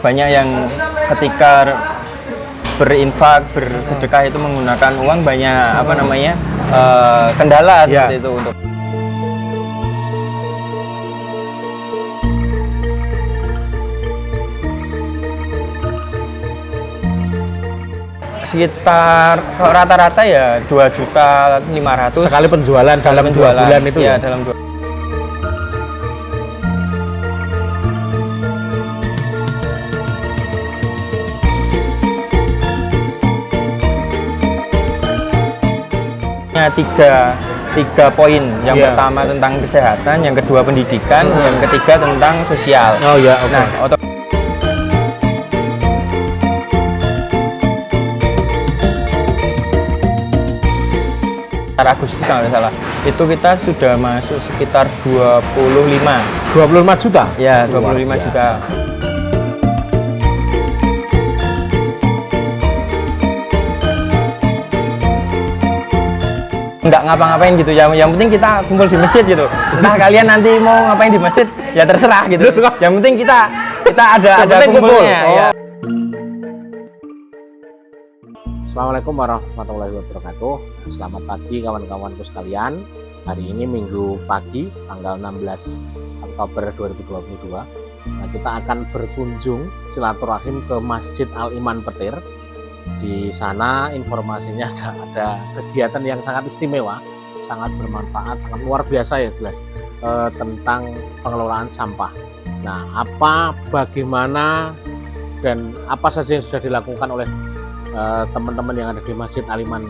banyak yang ketika berinfak, bersedekah itu menggunakan uang banyak kendala seperti itu untuk sekitar rata-rata ya 2.500.000 sekali penjualan dalam 2 bulan itu ya, dalam 2. Tiga poin. Yang pertama tentang kesehatan, yang kedua pendidikan, yang ketiga tentang sosial. Oh ya, oke. Nah, Agustus kalau tidak salah, itu kita sudah masuk sekitar 25 juta? Ya, 25 juta. Nggak ngapa-ngapain gitu ya, yang penting kita kumpul di masjid gitu. Nah, kalian nanti mau ngapain di masjid ya terserah gitu. Yang penting kita ada kumpulnya ya. Assalamualaikum warahmatullahi wabarakatuh. Selamat pagi kawan-kawanku sekalian. Hari ini Minggu pagi tanggal 16 Oktober 2022. Nah, kita akan berkunjung silaturahim ke Masjid Al-Iman Petir. Di sana informasinya ada kegiatan yang sangat istimewa, sangat bermanfaat, sangat luar biasa ya jelas, tentang pengelolaan sampah. Nah, bagaimana dan apa saja yang sudah dilakukan oleh teman-teman yang ada di Masjid Al-Iman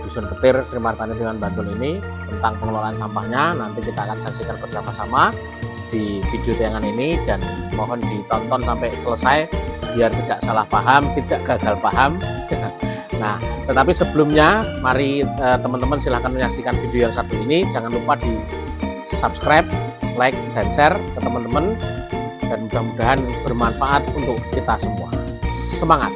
Dusun Petir, Sri Martani dengan Bantul ini tentang pengelolaan sampahnya, nanti kita akan saksikan bersama-sama di video tayangan ini, dan mohon ditonton sampai selesai biar tidak salah paham, tidak gagal paham. Nah, tetapi sebelumnya mari teman-teman silahkan menyaksikan video yang satu ini. Jangan lupa di subscribe, like, dan share ke teman-teman, dan mudah-mudahan bermanfaat untuk kita semua. Semangat!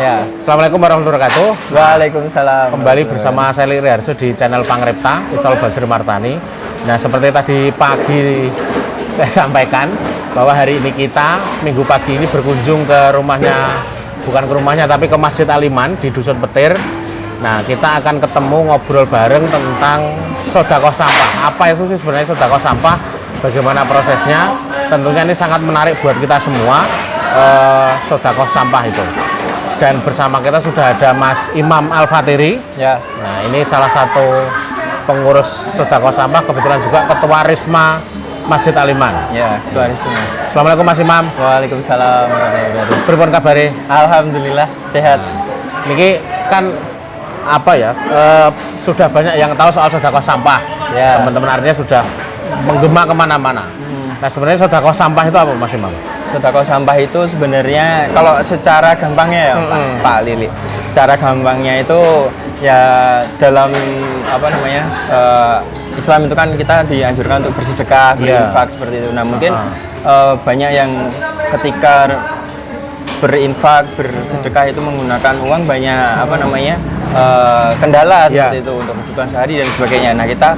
Ya. Assalamualaikum warahmatullahi wabarakatuh. Waalaikumsalam. Kembali bersama saya Liri Harso di channel Pangripta Iqbal Basri Martani. Nah, seperti tadi pagi saya sampaikan bahwa hari ini kita Minggu pagi ini berkunjung ke rumahnya, bukan ke rumahnya tapi ke Masjid Al-Iman di Dusun Petir. Nah, kita akan ketemu ngobrol bareng tentang sedekah sampah. Apa itu sih sebenarnya sedekah sampah? Bagaimana prosesnya? Tentunya ini sangat menarik buat kita semua, sedekah sampah itu. Dan bersama kita sudah ada Mas Imam Al-Fatiri. Ya. Nah, ini salah satu pengurus sedekah sampah, kebetulan juga ketua Risma Masjid Al-Iman. Ya, ketua Risma. Assalamualaikum Mas Imam. Waalaikumsalam warahmatullahi wabarakatuh. Pripun kabare? Alhamdulillah sehat. Niki kan sudah banyak yang tahu soal sedekah sampah. Ya. Teman-teman artinya sudah menggema kemana-mana. Nah, sebenarnya sedekah sampah itu apa, Mas Imam? Sedekah sampah itu sebenarnya kalau secara gampangnya ya, Pak Lili. Secara gampangnya itu ya dalam Islam itu kan kita dianjurkan untuk bersedekah, berinfak seperti itu. Nah, mungkin banyak yang ketika berinfak, bersedekah itu menggunakan uang banyak kendala seperti itu untuk kebutuhan sehari dan sebagainya. Nah, kita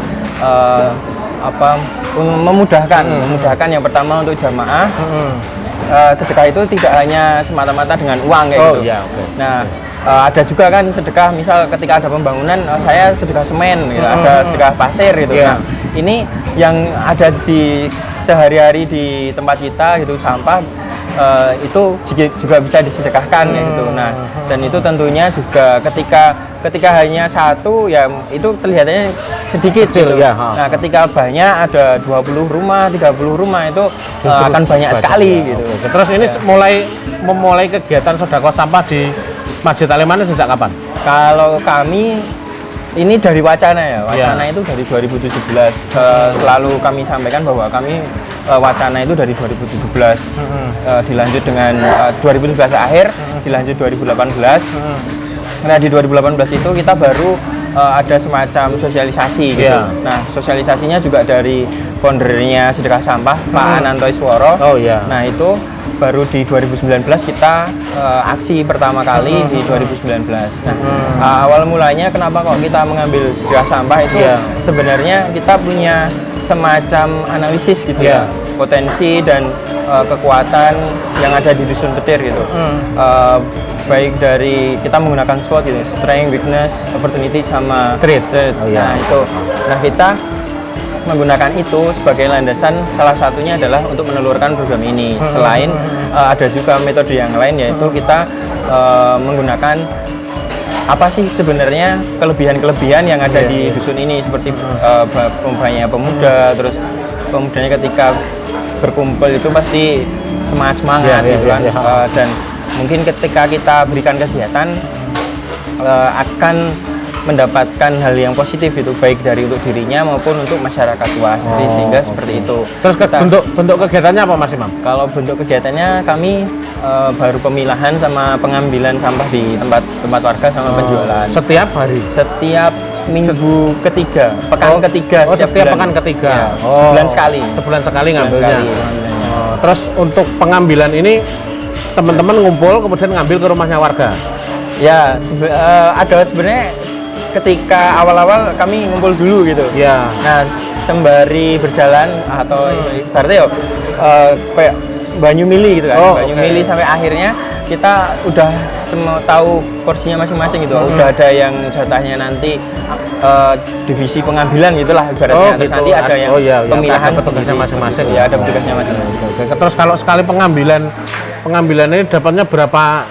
memudahkan yang pertama untuk jamaah. Sedekah itu tidak hanya semata-mata dengan uang kayak gitu. Ya, okay. Nah, ada juga kan sedekah, misal ketika ada pembangunan, saya sedekah semen, gitu, ada sedekah pasir gitu. Nah, ini yang ada di sehari-hari di tempat kita gitu, sampah itu juga bisa disedekahkan kayak gitu. Nah, dan itu tentunya juga ketika hanya satu ya itu kelihatannya sedikit gitu. Ya, nah, ketika banyak ada 20 rumah, 30 rumah itu akan banyak sekali gitu. Oke. Terus ini memulai kegiatan sedekah sampah di Masjid Al-Iman sejak kapan? Kalau kami Ini dari wacana ya, wacana itu dari 2017. Selalu kami sampaikan bahwa kami wacana itu dari 2017, dilanjut dengan 2017 akhir, dilanjut 2018. Nah di 2018 itu kita baru ada semacam sosialisasi gitu. Nah sosialisasinya juga dari foundernya Sedekah Sampah, Pak Ananto Isworo. Nah itu baru di 2019 kita aksi pertama kali di 2019. Nah, awal mulanya kenapa kok kita mengambil Sedekah Sampah itu sebenarnya kita punya semacam analisis gitu ya, potensi dan kekuatan yang ada di Dusun Petir gitu. Baik dari kita menggunakan SWOT gitu, strength, weakness, opportunity sama threat. Nah, itu. Nah, kita menggunakan itu sebagai landasan, salah satunya adalah untuk menelurkan program ini. Selain ada juga metode yang lain, yaitu kita menggunakan apa sih sebenarnya kelebihan-kelebihan yang ada di dusun ini, seperti banyak pemuda, terus pemudanya ketika berkumpul itu pasti semangat gitu kan. Dan mungkin ketika kita berikan kegiatan akan mendapatkan hal yang positif itu, baik dari untuk dirinya maupun untuk masyarakat luas. Jadi sehingga seperti itu. Terus bentuk kegiatannya apa Mas Imam? Kalau bentuk kegiatannya kami baru pemilahan sama pengambilan sampah di tempat warga sama penjualan. Setiap hari? Setiap minggu ketiga, pekan ketiga. Setiap pekan ketiga. Ya, sebulan sekali. Sebulan sekali ngambilnya. Terus untuk pengambilan ini teman-teman ngumpul kemudian ngambil ke rumahnya warga? Ya, ada sebenarnya ketika awal-awal kami ngumpul dulu gitu. Nah, sembari berjalan atau berarti ya kayak banyu mili gitu kan. Banyu mili sampai akhirnya kita udah semua tahu porsinya masing-masing gitu. Udah ada yang jatahnya nanti divisi pengambilan gitulah ibaratnya. Terus nanti ada yang pemilahan petugasnya masing-masing. Ya, ada petugasnya masing-masing. Terus kalau sekali pengambilan ini dapatnya berapa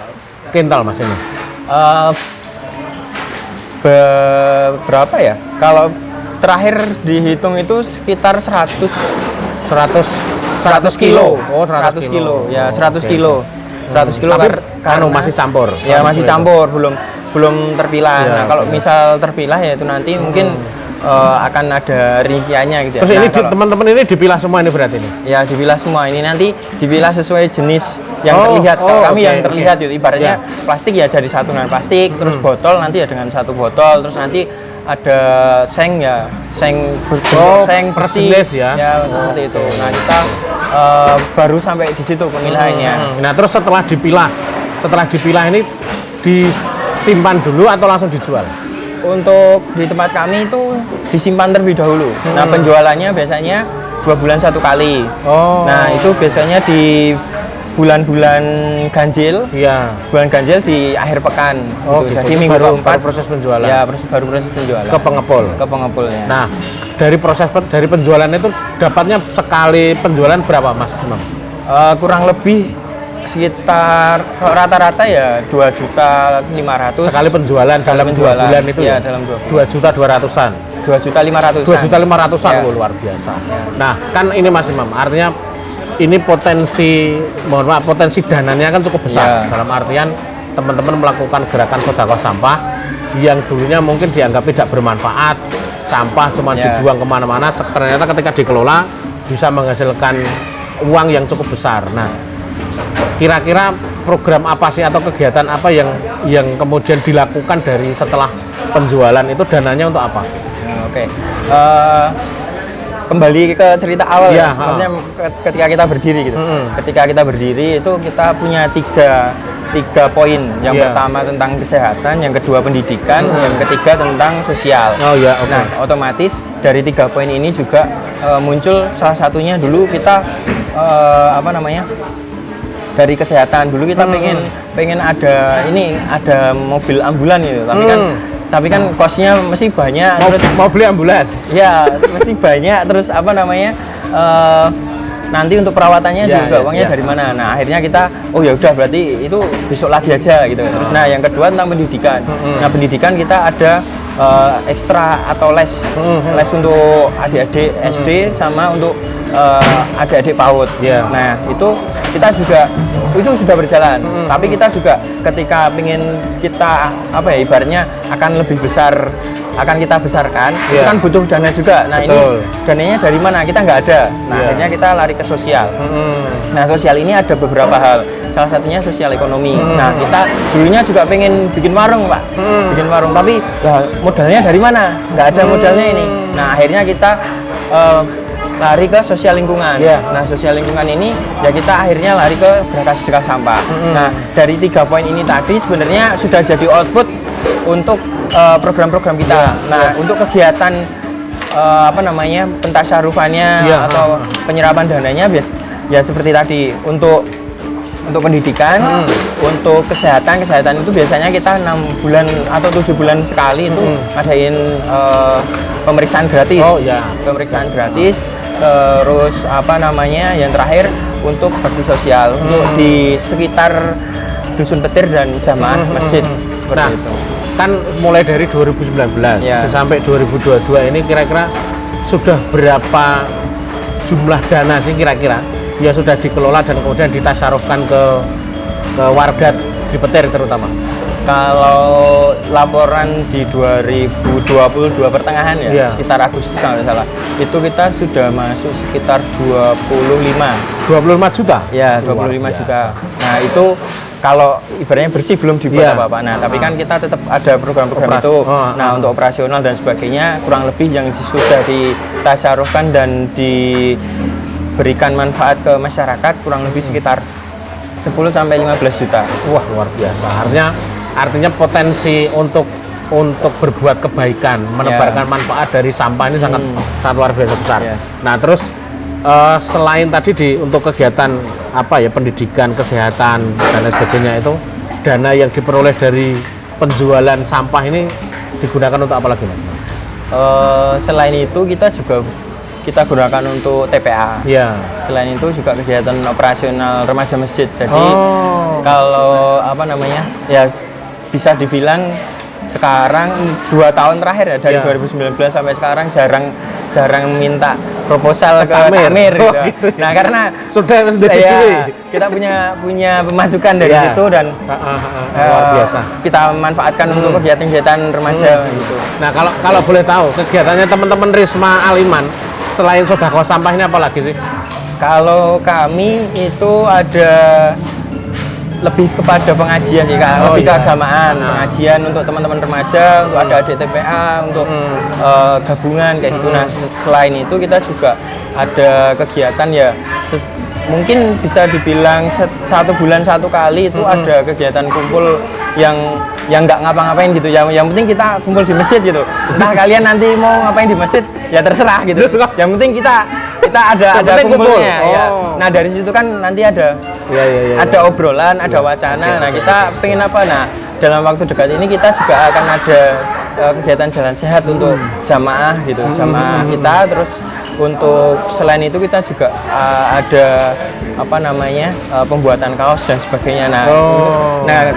kintal Mas ini? Berapa ya? Kalau terakhir dihitung itu sekitar 100 kilo. 100 kilo. Ya, 100 kilo. 100 kilo karena masih campur. Ya, masih campur, belum terpilah. Nah, kalau misal terpilah ya itu nanti mungkin akan ada rinciannya gitu ya. Terus ini teman-teman ini dipilah semua ini berarti ini? Ya, dipilah semua. Ini nanti dipilah sesuai jenis yang terlihat. Kalau kami yang terlihat gitu, ibaratnya plastik ya jadi satuan plastik, terus botol nanti ya dengan satu botol, terus nanti ada seng bersih ya seperti itu. Nah, kita baru sampai di situ pemilahannya. Nah, terus setelah dipilah ini disimpan dulu atau langsung dijual? Untuk di tempat kami itu disimpan terlebih dahulu. Nah, penjualannya biasanya 2 bulan 1 kali. Nah, itu biasanya di bulan-bulan ganjil. Bulan ganjil di akhir pekan. Gitu. Jadi minggu keempat proses penjualan. Ya, baru proses penjualan. Ke pengepul ya. Nah, dari penjualan itu dapatnya sekali penjualan berapa Mas? Kurang lebih sekitar rata-rata ya 2.500.000 sekali penjualan dalam 2 bulan itu ya, dalam 2.200.000-an 2.500.000 luar biasa. Nah, kan ini Mas Imam, artinya ini potensi dananya kan cukup besar. Dalam artian teman-teman melakukan gerakan sedekah sampah yang dulunya mungkin dianggap tidak bermanfaat, sampah cuma dibuang kemana-mana, ternyata ketika dikelola bisa menghasilkan uang yang cukup besar. Nah, kira-kira program apa sih atau kegiatan apa yang kemudian dilakukan dari setelah penjualan itu, dananya untuk apa? Kembali ke cerita awal ya, maksudnya ketika kita berdiri gitu. Ketika kita berdiri itu kita punya tiga poin. Yang pertama tentang kesehatan, yang kedua pendidikan, yang ketiga tentang sosial. Nah, otomatis dari 3 poin ini juga muncul salah satunya dulu kita dari kesehatan dulu kita pengen ada mobil ambulan gitu, tapi kan kosnya mesti banyak. Mau beli ambulan? Ya, mesti banyak. Terus nanti untuk perawatannya juga uangnya dari mana? Nah, akhirnya kita ya udah berarti itu besok lagi aja gitu. Terus yang kedua tentang pendidikan. Nah, pendidikan kita ada ekstra atau les untuk adik-adik SD sama untuk adik-adik PAUD. Nah, itu kita juga itu sudah berjalan. Tapi kita juga ketika ingin kita ibaratnya akan lebih besar akan kita besarkan, itu Iya. kan butuh dana juga. Nah Betul. ini dananya dari mana? Kita nggak ada. Nah Iya. akhirnya kita lari ke sosial. Nah sosial ini ada beberapa hal. Salah satunya sosial ekonomi. Nah kita dulunya juga pengen bikin warung Pak, bikin warung. Tapi ya, modalnya dari mana? Nggak ada modalnya ini. Nah akhirnya kita lari ke sosial lingkungan. Iya. Nah sosial lingkungan ini ya kita akhirnya lari ke gerakan sedekah sampah. Nah dari 3 poin ini tadi sebenarnya sudah jadi output untuk program-program kita. Iya. Nah untuk kegiatan pentasyarufannya Iya. atau penyerapan dananya ya seperti tadi untuk pendidikan, untuk kesehatan itu biasanya kita 6 bulan atau 7 bulan sekali itu ngadain pemeriksaan gratis. Oh ya. Pemeriksaan gratis. Terus yang terakhir untuk bakti sosial untuk di sekitar dusun petir dan jamaah masjid seperti Nah, itu. kan mulai dari 2019 Ya. sampai 2022 ini kira-kira sudah berapa jumlah dana sih kira-kira ya sudah dikelola dan kemudian ditasarufkan ke warga di Petir terutama? Kalau laporan di 2022 pertengahan ya, Iya. sekitar Agustus kalau nggak salah, itu kita sudah masuk sekitar 25. 25 juta? Ya, Luar 25 biasa. juta. Nah, itu kalau ibaratnya bersih belum dibuat Iya. apa-apa. Nah, tapi kan kita tetap ada program-program Operasi. itu. Oh, Nah, untuk operasional dan sebagainya kurang lebih yang sudah ditasarufkan dan diberikan manfaat ke masyarakat kurang lebih sekitar 10 sampai 15 juta. Wah, luar biasa. Artinya potensi untuk berbuat kebaikan, menebarkan manfaat dari sampah ini sangat luar biasa besar. Ya. Nah, terus selain tadi untuk kegiatan pendidikan, kesehatan dan lain sebagainya itu dana yang diperoleh dari penjualan sampah ini digunakan untuk apa lagi, Mas? Selain itu kita gunakan untuk TPA. Ya. Selain itu juga kegiatan operasional remaja masjid. Jadi Oh. kalau ya bisa dibilang sekarang 2 tahun terakhir ya dari Ya. 2019 sampai sekarang jarang minta proposal ke Takmir. takmir Oh, gitu. gitu ya. Nah karena Sudah ya, kita punya pemasukan dari Ya. situ dan luar biasa. kita manfaatkan untuk kegiatan-kegiatan remaja gitu. Nah, kalau boleh tahu kegiatannya teman-teman Risma Aliman selain sedekah sampah ini apa lagi sih? Kalau kami itu ada lebih kepada pengajian sih Kak, Oh, lebih iya. keagamaan, pengajian untuk teman-teman remaja, untuk ada DTPA, untuk gabungan kayak gitu. Nah, selain itu kita juga ada kegiatan ya mungkin bisa dibilang 1 bulan 1 kali itu ada kegiatan kumpul yang nggak ngapa-ngapain gitu ya, yang penting kita kumpul di masjid gitu. Entah kalian nanti mau ngapain di masjid ya terserah gitu. Yang penting kita ada penting kumpul. kumpulnya ya. Oh. Nah dari situ kan nanti ada Ya. ada obrolan, ada wacana. Nah kita pengen apa? Nah dalam waktu dekat ini kita juga akan ada kegiatan jalan sehat untuk jamaah gitu, jamaah kita. Terus untuk selain itu kita juga ada pembuatan kaos dan sebagainya. Nah,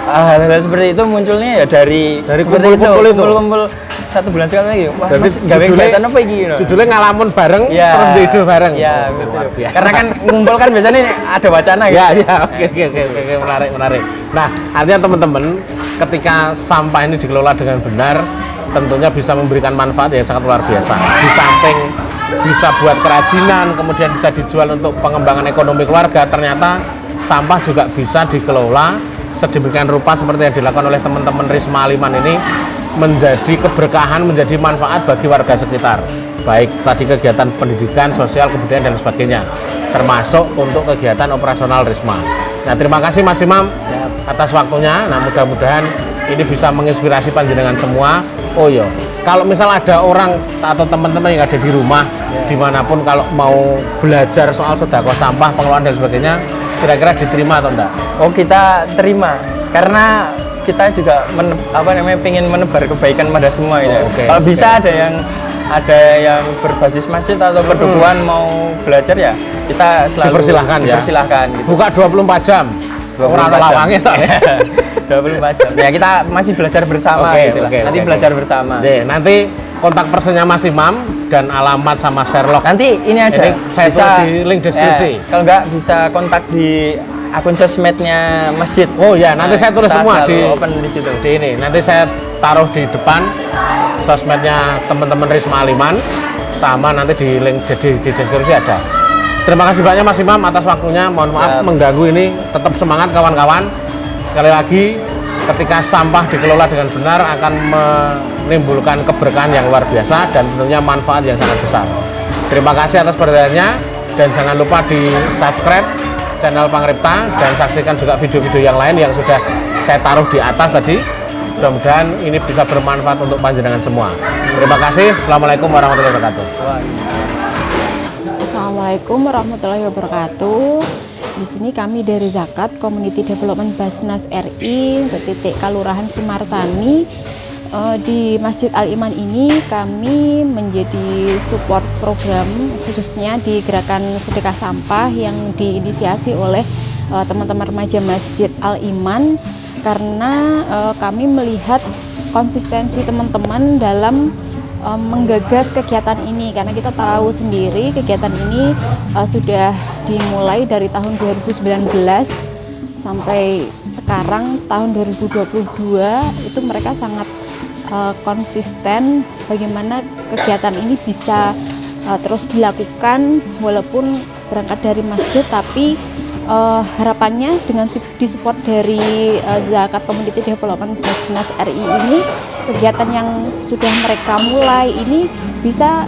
hal-hal seperti itu munculnya ya dari seperti kumpul-kumpul 1 bulan sekali lagi. Wah, Jadi Mas, gawe kegiatan apa iki? Judulnya ngalamun bareng Ya, terus dihidup bareng. Ya, Oh, betul. luar biasa. Karena kan ngumpul kan biasanya ada wacana gitu. Ya, oke, menarik. Nah, artinya teman-teman, ketika sampah ini dikelola dengan benar, tentunya bisa memberikan manfaat yang sangat luar biasa. Di samping bisa buat kerajinan, kemudian bisa dijual untuk pengembangan ekonomi keluarga, ternyata sampah juga bisa dikelola sedemikian rupa seperti yang dilakukan oleh teman-teman Risma Aliman ini, menjadi keberkahan, menjadi manfaat bagi warga sekitar. Baik tadi kegiatan pendidikan, sosial, kemudian dan sebagainya, termasuk untuk kegiatan operasional Risma. Nah, terima kasih Mas Imam atas waktunya. Nah, mudah-mudahan ini bisa menginspirasi panjenengan semua. Oh iya, kalau misal ada orang atau teman-teman yang ada di rumah, dimanapun kalau mau belajar soal sedekah sampah, pengelolaan dan sebagainya, kira-kira diterima atau enggak? Oh, kita terima karena kita juga pengen menebar kebaikan pada semua gitu. Oke, Kalau bisa ada yang berbasis masjid atau perdukuhan mau belajar ya kita selalu Dipersilahkan ya. gitu. Buka 24 jam. 24 Orang jam. lawangnya soalnya. 24 jam. Ya kita masih belajar bersama gitu lah. Nanti belajar bersama. Oke, nanti kontak personnya Mas Imam dan alamat sama Sherlock. Nanti ini aja. Ini saya tulis di link deskripsi. Kalau nggak bisa kontak di akun sosmednya masjid. Oh ya, nanti saya tulis kita semua selalu di open di situ. di ini. Nanti saya taruh di depan sosmednya teman-teman Risma Aliman, sama nanti di link di deskripsi ada. Terima kasih banyak Mas Imam atas waktunya. Mohon maaf mengganggu ini. Tetap semangat kawan-kawan. Sekali lagi, ketika sampah dikelola dengan benar akan menimbulkan keberkahan yang luar biasa dan tentunya manfaat yang sangat besar. Terima kasih atas perhatiannya dan jangan lupa di subscribe channel Pangripta dan saksikan juga video-video yang lain yang sudah saya taruh di atas tadi. Mudah-mudahan ini bisa bermanfaat untuk panjenengan semua. Terima kasih. Assalamualaikum warahmatullahi wabarakatuh. Assalamualaikum warahmatullahi wabarakatuh. Di sini kami dari Zakat Community Development Basnas RI untuk titik Kelurahan Simartani. Di Masjid Al-Iman ini kami menjadi support program khususnya di gerakan sedekah sampah yang diinisiasi oleh teman-teman remaja Masjid Al-Iman, karena kami melihat konsistensi teman-teman dalam menggagas kegiatan ini, karena kita tahu sendiri kegiatan ini sudah dimulai dari tahun 2019 sampai sekarang tahun 2022 itu mereka sangat konsisten bagaimana kegiatan ini bisa terus dilakukan walaupun berangkat dari masjid, tapi harapannya dengan disupport dari Zakat Community Development Basnas RI ini, kegiatan yang sudah mereka mulai ini bisa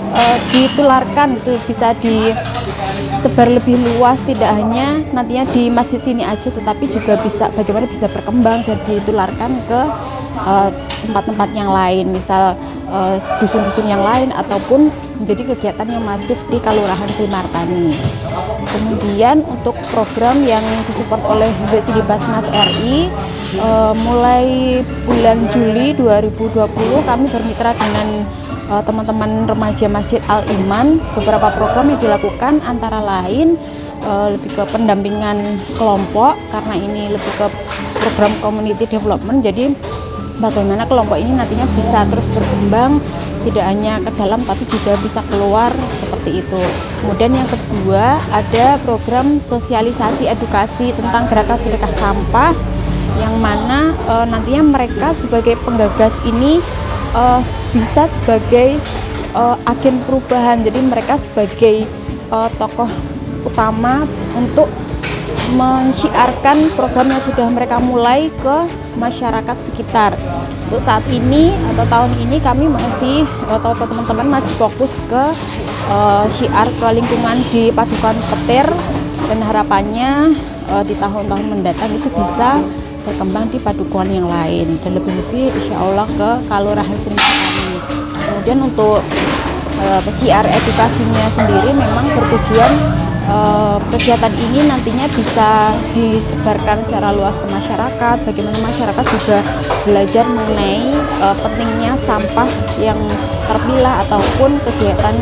ditularkan, itu bisa disebar lebih luas, tidak hanya nantinya di masjid sini aja, tetapi juga bisa bagaimana bisa berkembang dan ditularkan ke tempat-tempat yang lain, misal dusun-dusun yang lain ataupun menjadi kegiatan yang masif di Kelurahan Simartani. Kemudian untuk program yang disupport oleh ZCD Basnas RI, mulai bulan Juli 2020 kami bermitra dengan teman-teman remaja Masjid Al-Iman. Beberapa program yang dilakukan antara lain lebih ke pendampingan kelompok, karena ini lebih ke program community development, jadi bagaimana kelompok ini nantinya bisa terus berkembang, tidak hanya ke dalam tapi juga bisa keluar, seperti itu. Kemudian yang kedua, ada program sosialisasi edukasi tentang gerakan sedekah sampah, yang mana nantinya mereka sebagai penggagas ini bisa sebagai agen perubahan, jadi mereka sebagai tokoh utama untuk mensyiarkan program yang sudah mereka mulai ke masyarakat sekitar. Untuk saat ini atau tahun ini kami masih atau teman-teman masih fokus ke syiar ke lingkungan di Padukuhan Petir, dan harapannya di tahun-tahun mendatang itu bisa berkembang di padukuhan yang lain dan lebih-lebih insya Allah ke Kelurahan Simartani. Kemudian untuk syiar edukasinya sendiri memang bertujuan kegiatan ini nantinya bisa disebarkan secara luas ke masyarakat, bagaimana masyarakat juga belajar mengenai pentingnya sampah yang terpilah ataupun kegiatan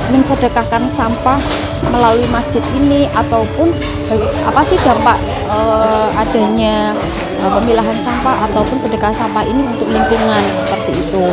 mensedekahkan sampah melalui masjid ini, ataupun apa sih dampak adanya pemilahan sampah ataupun sedekah sampah ini untuk lingkungan, seperti itu.